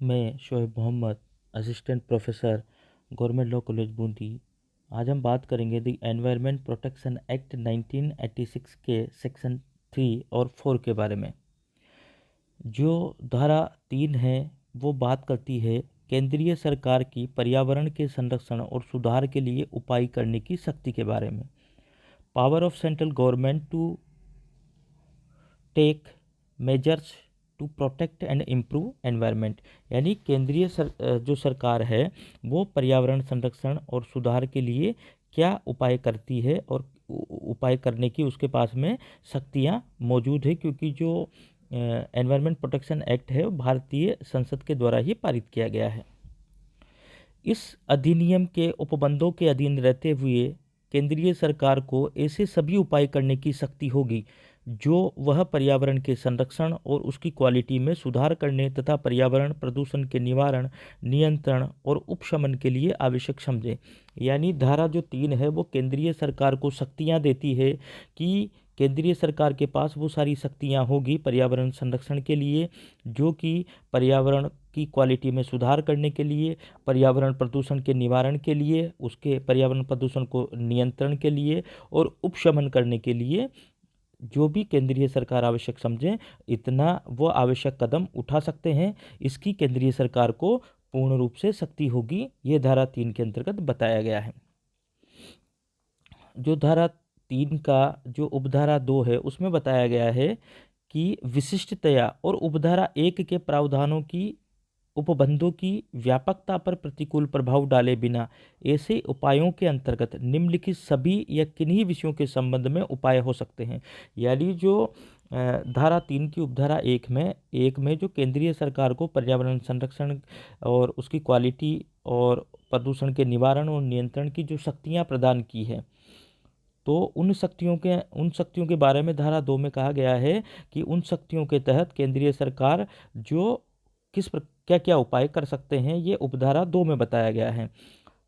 मैं Shoaib Mohammad, assistant professor, government law college Bundi. आज हम बात करेंगे द एनवायरनमेंट प्रोटेक्शन एक्ट 1986 के सेक्शन 3 और 4 के बारे में। जो धारा 3 है वो बात करती है केंद्रीय सरकार की पर्यावरण के संरक्षण और सुधार के लिए उपाय करने की शक्ति के बारे में। Power of central government to take measures to protect and improve environment, यानी केंद्रीय जो सरकार है वो पर्यावरण संरक्षण और सुधार के लिए क्या उपाय करती है और उपाय करने की उसके पास में शक्तियाँ मौजूद है, क्योंकि जो एनवायरनमेंट प्रोटेक्शन एक्ट है वो भारतीय संसद के द्वारा ही पारित किया गया है। इस अधिनियम के उपबंधों के अधीन रहते हुए केंद्रीय सरकार को ऐसे सभी उपाय करने की शक्ति होगी जो वह पर्यावरण के संरक्षण और उसकी क्वालिटी में सुधार करने तथा पर्यावरण प्रदूषण के निवारण, नियंत्रण और उपशमन के लिए आवश्यक समझे। यानी धारा जो 3 है वो केंद्रीय सरकार को शक्तियां देती है कि केंद्रीय सरकार के पास वो सारी शक्तियां होगी पर्यावरण संरक्षण के लिए, जो कि पर्यावरण की क्वालिटी में सुधार करने के लिए, पर्यावरण प्रदूषण के निवारण के लिए, उसके पर्यावरण प्रदूषण को नियंत्रण के लिए और उपशमन करने के लिए जो भी केंद्रीय सरकार आवश्यक समझे इतना वो आवश्यक कदम उठा सकते हैं। इसकी केंद्रीय सरकार को पूर्ण रूप से शक्ति होगी, ये धारा 3 के अंतर्गत बताया गया है। जो धारा 3 का जो उपधारा 2 है उसमें बताया गया है कि विशिष्टतया और उपधारा 1 के प्रावधानों की उपबंधों की व्यापकता पर प्रतिकूल प्रभाव डाले बिना ऐसे उपायों के अंतर्गत निम्नलिखित सभी या किन्हीं विषयों के संबंध में उपाय हो सकते हैं। यानी जो धारा 3 की उपधारा 1 में जो केंद्रीय सरकार को पर्यावरण संरक्षण और उसकी क्वालिटी और प्रदूषण के निवारण और नियंत्रण की जो शक्तियां प्रदान की है, तो उन शक्तियों के बारे में धारा 2 में कहा गया है कि उन शक्तियों के तहत केंद्रीय सरकार जो क्या क्या उपाय कर सकते हैं, ये उपधारा 2 में बताया गया है।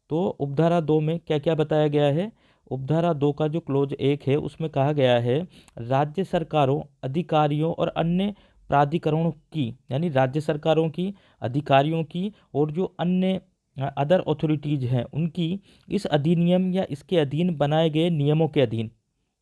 तो उपधारा 2 में क्या क्या बताया गया है? उपधारा 2 का जो क्लोज 1 है उसमें कहा गया है राज्य सरकारों, अधिकारियों और अन्य प्राधिकरणों की, यानी राज्य सरकारों की, अधिकारियों की और जो अन्य अदर अथॉरिटीज हैं उनकी इस अधिनियम या इसके अधीन बनाए गए नियमों के अधीन,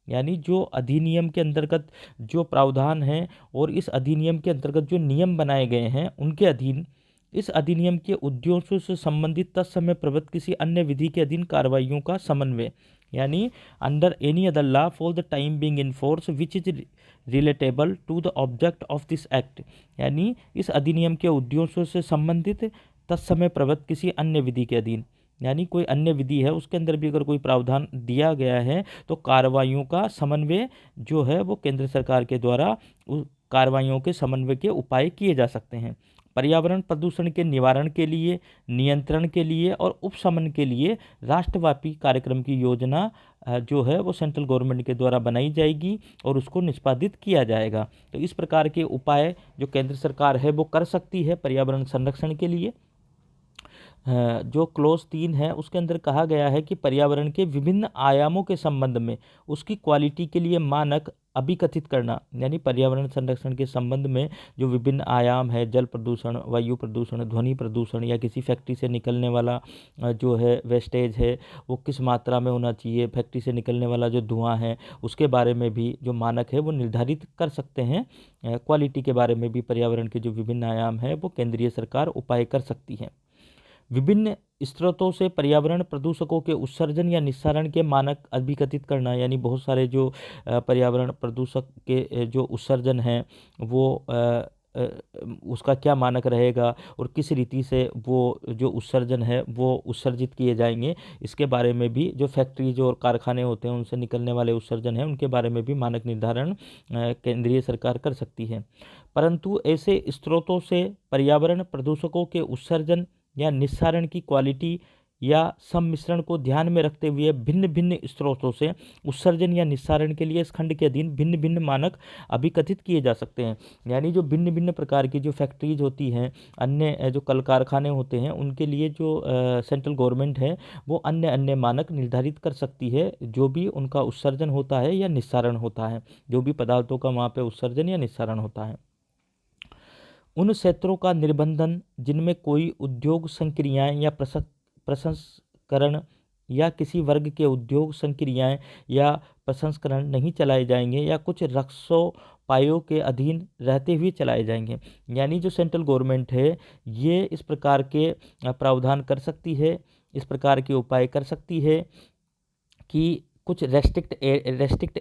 यानी जो अधिनियम के अंतर्गत जो प्रावधान हैं और इस अधिनियम के अंतर्गत जो नियम बनाए गए हैं उनके अधीन इस अधिनियम के उद्देश्यों से संबंधित तत्समय प्रवृत्त किसी अन्य विधि के अधीन कार्रवाइयों का समन्वय, यानी under any other law for the time being in force which is relatable to the object of this act, यानी इस अधिनियम के उद्देश्यों से संबंधित तत्समय प्रवृत्त किसी अन्य विधि के अधीन, यानी कोई अन्य विधि है उसके अंदर भी अगर कोई प्रावधान दिया गया है तो कार्रवाइयों का समन्वय जो है वो केंद्र सरकार के द्वारा उस कार्रवाइयों के समन्वय के उपाय किए जा सकते हैं। पर्यावरण प्रदूषण के निवारण के लिए, नियंत्रण के लिए और उपशमन के लिए राष्ट्रव्यापी कार्यक्रम की योजना जो है वो सेंट्रल गवर्नमेंट के द्वारा बनाई जाएगी और उसको निष्पादित किया जाएगा। तो इस प्रकार के उपाय जो केंद्र सरकार है वो कर सकती है पर्यावरण संरक्षण के लिए। जो क्लोज 3 है उसके अंदर कहा गया है कि पर्यावरण के विभिन्न आयामों के संबंध में उसकी क्वालिटी के लिए मानक अभिकथित करना, यानी पर्यावरण संरक्षण के संबंध में जो विभिन्न आयाम है, जल प्रदूषण, वायु प्रदूषण, ध्वनि प्रदूषण या किसी फैक्ट्री से निकलने वाला जो है वेस्टेज है वो किस मात्रा में होना चाहिए, फैक्ट्री से निकलने वाला जो धुआं है उसके बारे में भी जो मानक है वो निर्धारित कर सकते हैं। क्वालिटी के बारे में भी पर्यावरण के जो विभिन्न आयाम है वो केंद्रीय सरकार उपाय कर सकती है। विभिन्न स्रोतों से पर्यावरण प्रदूषकों के उत्सर्जन या निस्सारण के मानक अभिकथित करना, यानी बहुत सारे जो पर्यावरण प्रदूषक के जो उत्सर्जन हैं वो उसका क्या मानक रहेगा और किस रीति से वो जो उत्सर्जन है वो उत्सर्जित किए जाएंगे, इसके बारे में भी जो फैक्ट्री जो और कारखाने होते हैं उनसे निकलने वाले उत्सर्जन हैं उनके बारे में भी मानक निर्धारण केंद्रीय सरकार कर सकती है। परंतु ऐसे स्रोतों से पर्यावरण प्रदूषकों के उत्सर्जन या निस्सारण की क्वालिटी या सम्मिश्रण को ध्यान में रखते हुए भिन्न भिन्न स्रोतों से उत्सर्जन या निस्सारण के लिए इस खंड के अधीन भिन्न भिन्न मानक अभिकथित किए जा सकते हैं। यानी जो भिन्न भिन्न प्रकार की जो फैक्ट्रीज होती हैं, अन्य जो कल कारखाने होते हैं उनके लिए जो सेंट्रल गवर्नमेंट है वो अन्य अन्य मानक निर्धारित कर सकती है, जो भी उनका उत्सर्जन होता है या निस्सारण होता है, जो भी पदार्थों का वहाँ पे उत्सर्जन या निस्सारण होता है। उन क्षेत्रों का निर्बंधन जिनमें कोई उद्योग संक्रियाएं या प्रसंस्करण या किसी वर्ग के उद्योग संक्रियाएं या प्रसंस्करण नहीं चलाए जाएंगे या कुछ रक्षोपायों के अधीन रहते हुए चलाए जाएंगे। यानी जो सेंट्रल गवर्नमेंट है ये इस प्रकार के प्रावधान कर सकती है, इस प्रकार के उपाय कर सकती है कि कुछ रेस्ट्रिक्ट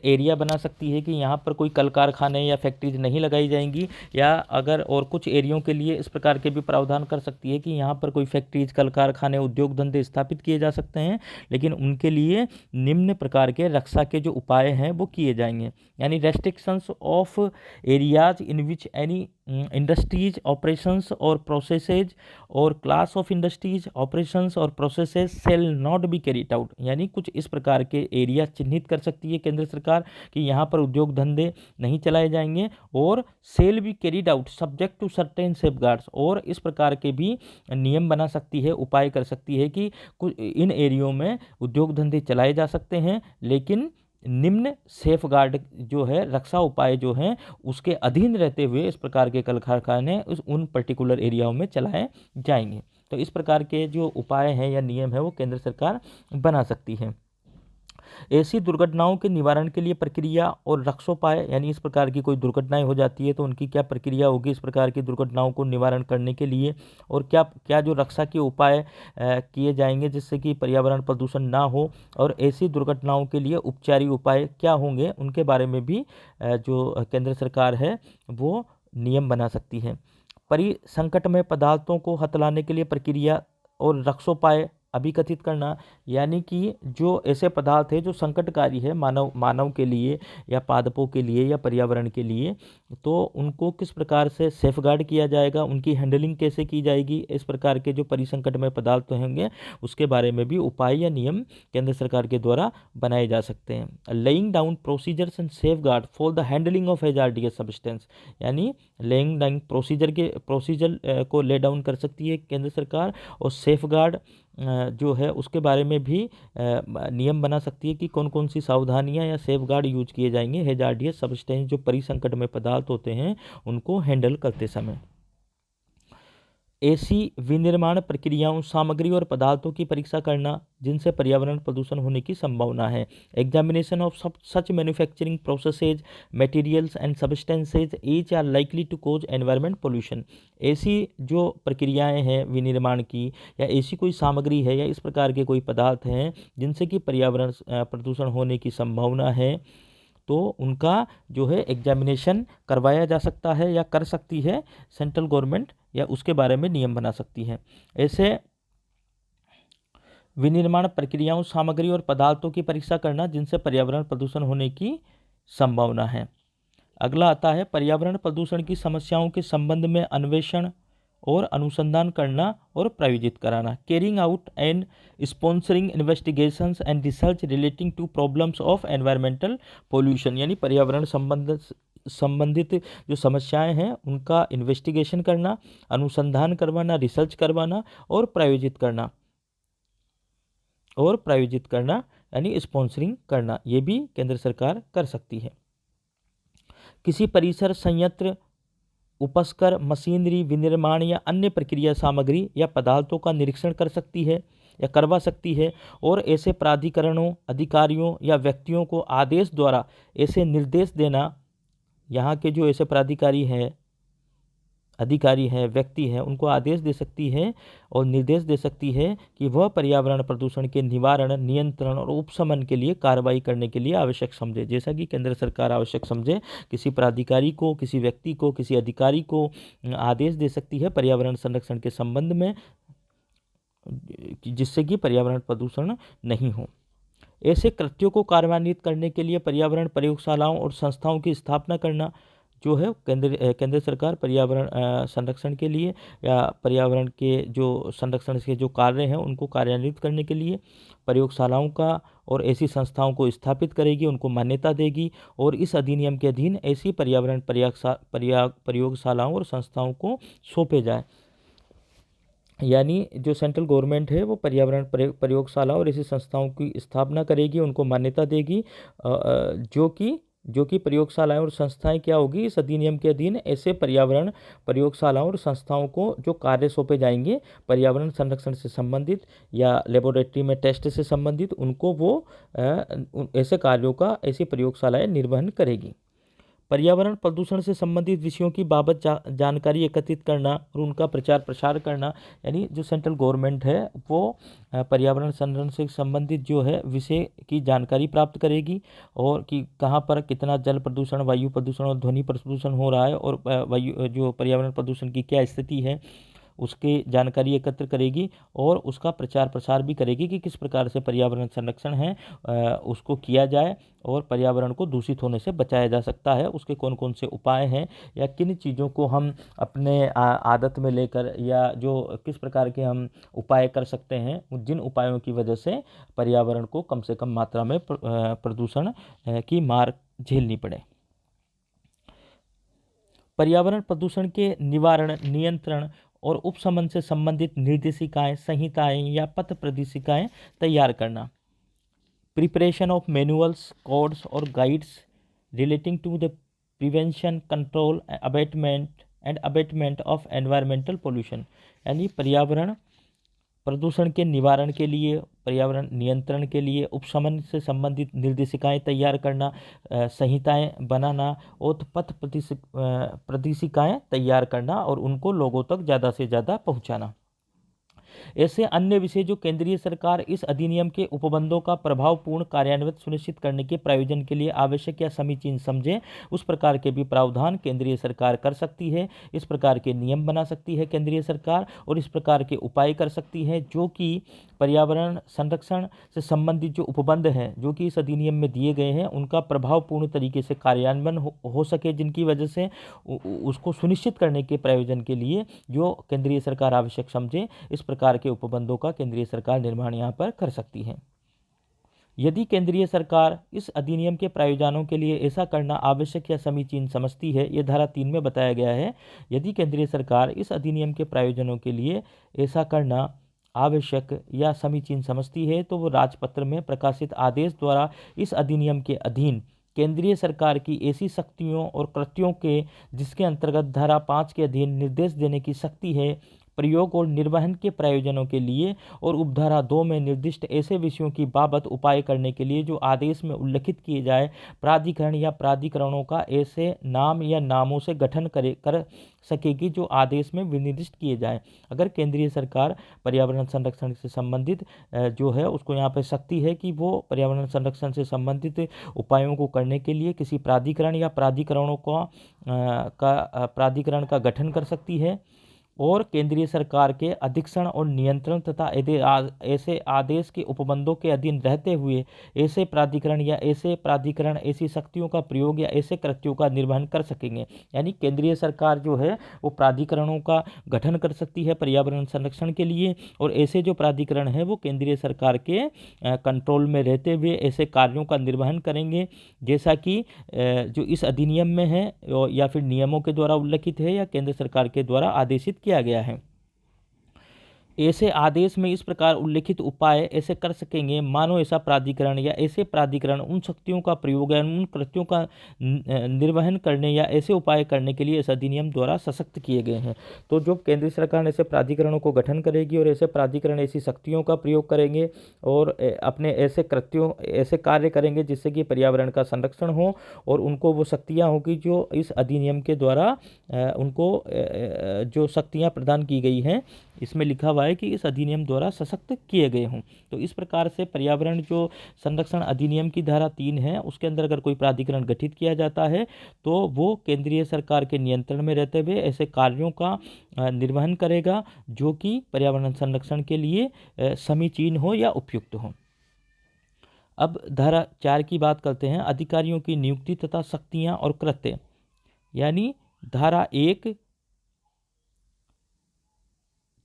एरिया बना सकती है कि यहाँ पर कोई कल कारखाने या फैक्ट्रीज नहीं लगाई जाएंगी, या अगर और कुछ एरियो के लिए इस प्रकार के भी प्रावधान कर सकती है कि यहाँ पर कोई फैक्ट्रीज, कल कारखाने, उद्योग धंधे स्थापित किए जा सकते हैं, लेकिन उनके लिए निम्न प्रकार के रक्षा के जो उपाय हैं वो किए जाएंगे। यानी restrictions of areas in which any industries operations और प्रोसेसेज और क्लास ऑफ इंडस्ट्रीज ऑपरेशंस और processes shall not be carried out. यानी कुछ इस प्रकार के एरिया चिन्हित कर सकती है केंद्र सरकार कि यहाँ पर उद्योग धंधे नहीं चलाए जाएंगे, और shall be carried out subject to certain safeguards, और इस प्रकार के भी नियम बना सकती है, उपाय कर सकती है कि कुछ इन एरियो में उद्योग धंधे चलाए जा सकते हैं, लेकिन निम्न सेफगार्ड जो है, रक्षा उपाय जो हैं उसके अधीन रहते हुए इस प्रकार के कल कारखाने उन पर्टिकुलर एरियाओं में चलाए जाएंगे। तो इस प्रकार के जो उपाय हैं या नियम है वो केंद्र सरकार बना सकती है। ऐसी दुर्घटनाओं के निवारण के लिए प्रक्रिया और रक्षोपाय, यानी इस प्रकार की कोई दुर्घटनाएं हो जाती है तो उनकी क्या प्रक्रिया होगी इस प्रकार की दुर्घटनाओं को निवारण करने के लिए, और क्या क्या जो रक्षा के उपाय किए जाएंगे जिससे कि पर्यावरण प्रदूषण ना हो, और ऐसी दुर्घटनाओं के लिए उपचारी उपाय क्या होंगे उनके बारे में भी जो केंद्र सरकार है वो नियम बना सकती है। परिसंकट में पदार्थों को हथलाने के लिए प्रक्रिया और रक्षोपाय अभिकथित करना, यानी कि जो ऐसे पदार्थ है जो संकटकारी है मानव के लिए या पादपों के लिए या पर्यावरण के लिए, तो उनको किस प्रकार से सेफगार्ड किया जाएगा, उनकी हैंडलिंग कैसे की जाएगी, इस प्रकार के जो परिसंकट में पदार्थ होंगे उसके बारे में भी उपाय या नियम केंद्र सरकार के द्वारा बनाए जा सकते हैं। Laying down procedures and safeguard for the handling of hazardous substance, यानी लेइंग डाउन प्रोसीजर को ले डाउन कर सकती है केंद्र सरकार, और सेफगार्ड जो है उसके बारे में भी नियम बना सकती है कि कौन कौन सी सावधानियां या सेफगार्ड यूज किए जाएंगे हैजार्डियस सब्सटेंस जो परिसंकट में पदार्थ होते हैं उनको हैंडल करते समय। ऐसी विनिर्माण प्रक्रियाओं, सामग्री और पदार्थों की परीक्षा करना जिनसे पर्यावरण प्रदूषण होने की संभावना है। Examination of such manufacturing processes, materials and substances each are likely to cause environment pollution. ऐसी जो प्रक्रियाएं हैं विनिर्माण की, या ऐसी कोई सामग्री है या इस प्रकार के कोई पदार्थ हैं जिनसे कि पर्यावरण प्रदूषण होने की संभावना है, तो उनका जो है एग्जामिनेशन करवाया जा सकता है या कर सकती है सेंट्रल गवर्नमेंट, या उसके बारे में नियम बना सकती है। ऐसे विनिर्माण प्रक्रियाओं, सामग्री और पदार्थों की परीक्षा करना जिनसे पर्यावरण प्रदूषण होने की संभावना है। अगला आता है पर्यावरण प्रदूषण की समस्याओं के संबंध में अन्वेषण और अनुसंधान करना और प्रायोजित कराना। Carrying out and sponsoring investigations and research relating to problems of environmental pollution, यानी पर्यावरण संबंधित जो समस्याएं हैं उनका इन्वेस्टिगेशन करना, अनुसंधान करवाना, रिसर्च करवाना और प्रायोजित करना यानी स्पॉन्सरिंग करना, ये भी केंद्र सरकार कर सकती है। किसी परिसर, संयंत्र, उपस्कर, मशीनरी, विनिर्माण या अन्य प्रक्रिया सामग्री या पदार्थों का निरीक्षण कर सकती है या करवा सकती है, और ऐसे प्राधिकरणों, अधिकारियों या व्यक्तियों को आदेश द्वारा ऐसे निर्देश देना, यहाँ के जो ऐसे प्राधिकारी हैं, अधिकारी हैं, व्यक्ति हैं, उनको आदेश दे सकती है और निर्देश दे सकती है कि वह पर्यावरण प्रदूषण के निवारण, नियंत्रण और उपशमन के लिए कार्रवाई करने के लिए आवश्यक समझे। जैसा कि केंद्र सरकार आवश्यक समझे किसी प्राधिकारी को, किसी व्यक्ति को, किसी अधिकारी को आदेश दे सकती है पर्यावरण संरक्षण के संबंध में, जिससे कि पर्यावरण प्रदूषण नहीं हो। ऐसे कृत्यों को कार्यान्वित करने के लिए पर्यावरण प्रयोगशालाओं और संस्थाओं की स्थापना करना, जो है केंद्र सरकार पर्यावरण संरक्षण के लिए या पर्यावरण के जो संरक्षण के जो कार्य हैं उनको कार्यान्वित करने के लिए प्रयोगशालाओं का और ऐसी संस्थाओं को स्थापित करेगी, उनको मान्यता देगी, और इस अधिनियम के अधीन ऐसी पर्यावरण प्रयोगशालाओं और संस्थाओं को सौंपे जाए। यानी जो सेंट्रल गवर्नमेंट है वो पर्यावरण प्रयोगशाला और ऐसी संस्थाओं की स्थापना करेगी, उनको मान्यता देगी, जो कि जो कि प्रयोगशालाएं और संस्थाएं क्या होगी इस अधिनियम के अधीन, ऐसे पर्यावरण प्रयोगशालाओं और संस्थाओं को जो कार्य सौंपे जाएंगे पर्यावरण संरक्षण से संबंधित या लेबोरेटरी में टेस्ट से संबंधित, उनको वो ऐसे कार्यों का ऐसी प्रयोगशालाएं निर्वहन करेगी। पर्यावरण प्रदूषण से संबंधित विषयों की बाबत जानकारी एकत्रित करना और उनका प्रचार प्रसार करना, यानी जो सेंट्रल गवर्नमेंट है वो पर्यावरण संरक्षण से संबंधित जो है विषय की जानकारी प्राप्त करेगी, और कि कहाँ पर कितना जल प्रदूषण, वायु प्रदूषण और ध्वनि प्रदूषण हो रहा है, और वायु जो पर्यावरण प्रदूषण की क्या स्थिति है उसकी जानकारी एकत्र करेगी, और उसका प्रचार प्रसार भी करेगी कि किस प्रकार से पर्यावरण संरक्षण है उसको किया जाए और पर्यावरण को दूषित होने से बचाया जा सकता है, उसके कौन कौन से उपाय हैं या किन चीज़ों को हम अपने आदत में लेकर या जो किस प्रकार के हम उपाय कर सकते हैं, जिन उपायों की वजह से पर्यावरण को कम से कम मात्रा में प्रदूषण की मार झेलनी पड़े। पर्यावरण प्रदूषण के निवारण, नियंत्रण और उपशमन से संबंधित निर्देशिकाएं, संहिताएं या पथ प्रदेशिकाएं तैयार करना। प्रिपरेशन ऑफ मैनुअल्स, कोड्स और guides relating to the prevention, control, abatement of environmental pollution, यानी पर्यावरण प्रदूषण के निवारण के लिए, पर्यावरण नियंत्रण के लिए उपशमन से संबंधित निर्देशिकाएं तैयार करना, संहिताएं बनाना और पथ प्रदेशिकाएं तैयार करना और उनको लोगों तक ज़्यादा से ज़्यादा पहुंचाना। ऐसे अन्य विषय जो केंद्रीय सरकार इस अधिनियम के उपबंधों का प्रभावपूर्ण कार्यान्वयन सुनिश्चित करने के प्रयोजन के लिए आवश्यक या समीचीन समझे, उस प्रकार के भी प्रावधान केंद्रीय सरकार कर सकती है। इस प्रकार के नियम बना सकती है केंद्रीय सरकार और इस प्रकार के उपाय कर सकती है जो कि पर्यावरण संरक्षण से संबंधित जो उपबंध हैं जो कि इस अधिनियम में दिए गए हैं उनका प्रभावपूर्ण तरीके से कार्यान्वयन हो सके, जिनकी वजह से उसको सुनिश्चित करने के प्रयोजन के लिए जो केंद्रीय सरकार आवश्यक समझे, इस प्रकार के उपबंधों का केंद्रीय सरकार निर्माण यहाँ पर कर सकती है। यदि केंद्रीय सरकार इस अधिनियम के प्रावधानों के लिए ऐसा करना आवश्यक या समीचीन समझती है, यह धारा 3 में बताया गया है, यदि केंद्रीय सरकार इस अधिनियम के प्रावधानों के लिए ऐसा करना आवश्यक या समीचीन समझती है तो वो राजपत्र में प्रकाशित आदेश द्वारा इस अधिनियम के अधीन केंद्रीय सरकार की ऐसी शक्तियों और कृत्यों के जिसके अंतर्गत धारा 5 के अधीन निर्देश देने की शक्ति है, प्रयोग और निर्वहन के प्रयोजनों के लिए और उपधारा 2 में निर्दिष्ट ऐसे विषयों की बाबत उपाय करने के लिए जो आदेश में उल्लिखित किए जाए, प्राधिकरण या प्राधिकरणों का ऐसे नाम या नामों से गठन कर सकेगी जो आदेश में विनिर्दिष्ट किए जाए। अगर केंद्रीय सरकार पर्यावरण संरक्षण से संबंधित जो है उसको यहाँ पर शक्ति है कि वो पर्यावरण संरक्षण से संबंधित उपायों को करने के लिए किसी प्राधिकरण या प्राधिकरणों प्राधिकरण का गठन कर सकती है और केंद्रीय सरकार के अधीक्षण और नियंत्रण तथा ऐसे आदेश के उपबंधों के अधीन रहते हुए ऐसे प्राधिकरण या ऐसे प्राधिकरण ऐसी शक्तियों का प्रयोग या ऐसे कृत्यों का निर्वहन कर सकेंगे। यानी केंद्रीय सरकार जो है वो प्राधिकरणों का गठन कर सकती है पर्यावरण संरक्षण के लिए और ऐसे जो प्राधिकरण है वो केंद्रीय सरकार के कंट्रोल में रहते हुए ऐसे कार्यों का निर्वहन करेंगे जैसा कि जो इस अधिनियम में है या फिर नियमों के द्वारा उल्लिखित है या केंद्र सरकार के द्वारा आदेशित किया गया है। ऐसे आदेश में इस प्रकार उल्लिखित उपाय ऐसे कर सकेंगे मानो ऐसा प्राधिकरण या ऐसे प्राधिकरण उन शक्तियों का प्रयोग या उन कृत्यों का निर्वहन करने या ऐसे उपाय करने के लिए इस अधिनियम द्वारा सशक्त किए गए हैं। तो जो केंद्र सरकार ऐसे प्राधिकरणों को गठन करेगी और ऐसे प्राधिकरण ऐसी शक्तियों का प्रयोग करेंगे और अपने ऐसे कृत्यों ऐसे कार्य करेंगे जिससे कि पर्यावरण का संरक्षण हो और उनको वो शक्तियाँ होगी जो इस अधिनियम के द्वारा उनको जो शक्तियाँ प्रदान की गई हैं इसमें लिखा हुआ है कि इस अधिनियम द्वारा सशक्त किए गए हों। तो इस प्रकार से पर्यावरण जो संरक्षण अधिनियम की धारा 3 है उसके अंदर अगर कोई प्राधिकरण गठित किया जाता है तो वो केंद्रीय सरकार के नियंत्रण में रहते हुए ऐसे कार्यों का निर्वहन करेगा जो कि पर्यावरण संरक्षण के लिए समीचीन हो या उपयुक्त हो। अब धारा 4 की बात करते हैं, अधिकारियों की नियुक्ति तथा शक्तियाँ और कृत्य। यानी धारा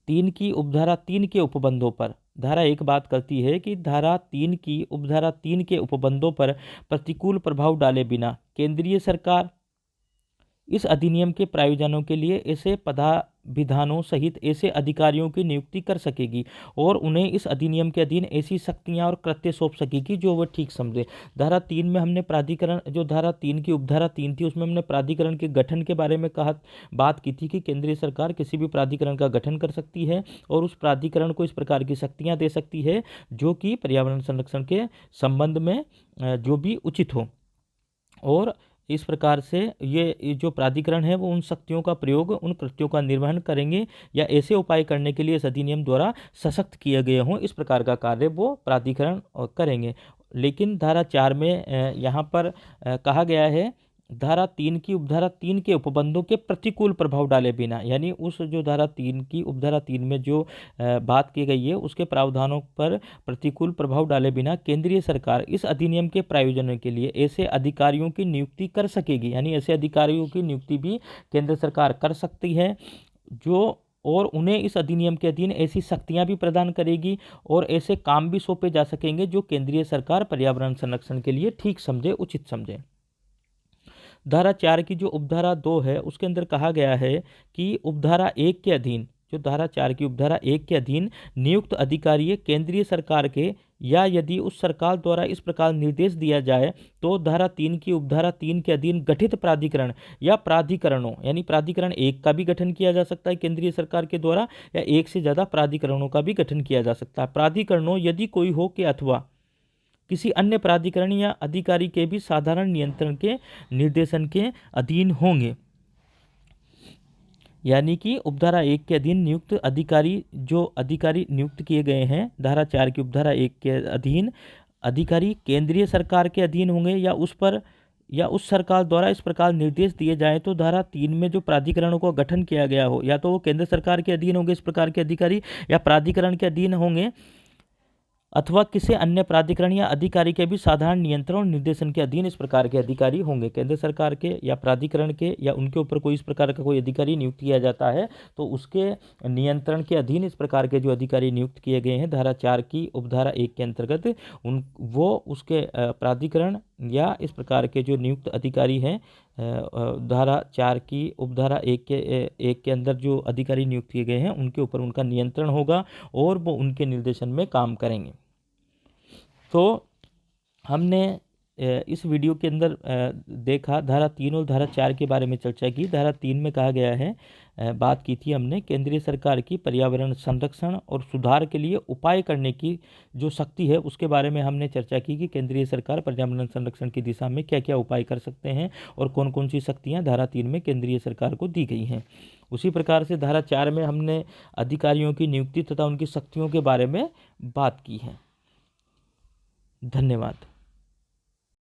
3 की उपधारा 3 के उपबंधों पर धारा 1 बात करती है कि धारा 3 की उपधारा 3 के उपबंधों पर प्रतिकूल प्रभाव डाले बिना केंद्रीय सरकार इस अधिनियम के प्रावधानों के लिए ऐसे विधानों सहित ऐसे अधिकारियों की नियुक्ति कर सकेगी और उन्हें इस अधिनियम के अधीन ऐसी शक्तियां और कृत्य सौंप सकेगी जो वह ठीक समझे। धारा 3 में हमने प्राधिकरण, जो धारा 3 की उपधारा 3 थी, उसमें हमने प्राधिकरण के गठन के बारे में बात की थी कि केंद्रीय सरकार किसी भी प्राधिकरण का गठन कर सकती है और उस प्राधिकरण को इस प्रकार की शक्तियां दे सकती है जो कि पर्यावरण संरक्षण के संबंध में जो भी उचित हो। और इस प्रकार से ये जो प्राधिकरण है वो उन शक्तियों का प्रयोग, उन कृत्यों का निर्वहन करेंगे या ऐसे उपाय करने के लिए इस अधिनियम द्वारा सशक्त किए गए हों, इस प्रकार का कार्य वो प्राधिकरण करेंगे। लेकिन धारा 4 में यहाँ पर कहा गया है, धारा 3 की उपधारा 3 के उपबंधों के प्रतिकूल प्रभाव डाले बिना, यानी उस जो धारा 3 की उपधारा 3 में जो बात की गई है उसके प्रावधानों पर प्रतिकूल प्रभाव डाले बिना केंद्रीय सरकार इस अधिनियम के प्रायोजन के लिए ऐसे अधिकारियों की नियुक्ति कर सकेगी। यानी ऐसे अधिकारियों की नियुक्ति भी केंद्र सरकार कर सकती है जो, और उन्हें इस अधिनियम के अधीन ऐसी शक्तियां भी प्रदान करेगी और ऐसे काम भी सौंपे जा सकेंगे जो केंद्रीय सरकार पर्यावरण संरक्षण के लिए ठीक समझे, उचित समझे। धारा 4 की जो उपधारा 2 है उसके अंदर कहा गया है कि उपधारा 1 के अधीन, जो धारा 4 की उपधारा 1 के अधीन नियुक्त अधिकारी केंद्रीय सरकार के या यदि उस सरकार द्वारा इस प्रकार निर्देश दिया जाए तो धारा 3 की उपधारा 3 के अधीन गठित प्राधिकरण या प्राधिकरणों, यानी प्राधिकरण 1 का भी गठन किया जा सकता है केंद्रीय सरकार के द्वारा या एक से ज़्यादा प्राधिकरणों का भी गठन किया जा सकता है। प्राधिकरणों यदि कोई हो के अथवा किसी अन्य प्राधिकरण या अधिकारी के भी साधारण नियंत्रण के निर्देशन के अधीन होंगे। यानी कि उपधारा 1 के अधीन नियुक्त अधिकारी, जो अधिकारी नियुक्त किए गए हैं धारा 4 की उपधारा 1 के अधीन, अधिकारी केंद्रीय सरकार के अधीन होंगे या उस सरकार द्वारा इस प्रकार निर्देश दिए जाएं तो धारा 3 में जो प्राधिकरणों का गठन किया गया हो या तो वो केंद्र सरकार के अधीन होंगे इस प्रकार के अधिकारी या प्राधिकरण के अधीन होंगे अथवा किसी अन्य प्राधिकरण या अधिकारी के भी साधारण नियंत्रण और निर्देशन के अधीन इस प्रकार के अधिकारी होंगे। केंद्र सरकार के या प्राधिकरण के या उनके ऊपर कोई इस प्रकार का कोई अधिकारी नियुक्त किया जाता है तो उसके नियंत्रण के अधीन इस प्रकार के जो अधिकारी नियुक्त किए गए हैं धारा 4 की उपधारा 1 के अंतर्गत वो उसके प्राधिकरण या इस प्रकार के जो नियुक्त अधिकारी हैं धारा 4 की उपधारा 1 के अंदर जो अधिकारी नियुक्त किए गए हैं उनके ऊपर उनका नियंत्रण होगा और वो उनके निर्देशन में काम करेंगे। तो हमने इस वीडियो के अंदर देखा धारा 3 और धारा 4 के बारे में चर्चा की। धारा 3 में कहा गया है, बात की थी हमने केंद्रीय सरकार की पर्यावरण संरक्षण और सुधार के लिए उपाय करने की जो शक्ति है उसके बारे में हमने चर्चा की कि केंद्रीय सरकार पर्यावरण संरक्षण की दिशा में क्या क्या उपाय कर सकते हैं और कौन कौन सी शक्तियां धारा 3 में केंद्रीय सरकार को दी गई हैं। उसी प्रकार से धारा 4 में हमने अधिकारियों की नियुक्ति तथा उनकी शक्तियों के बारे में बात की है। धन्यवाद।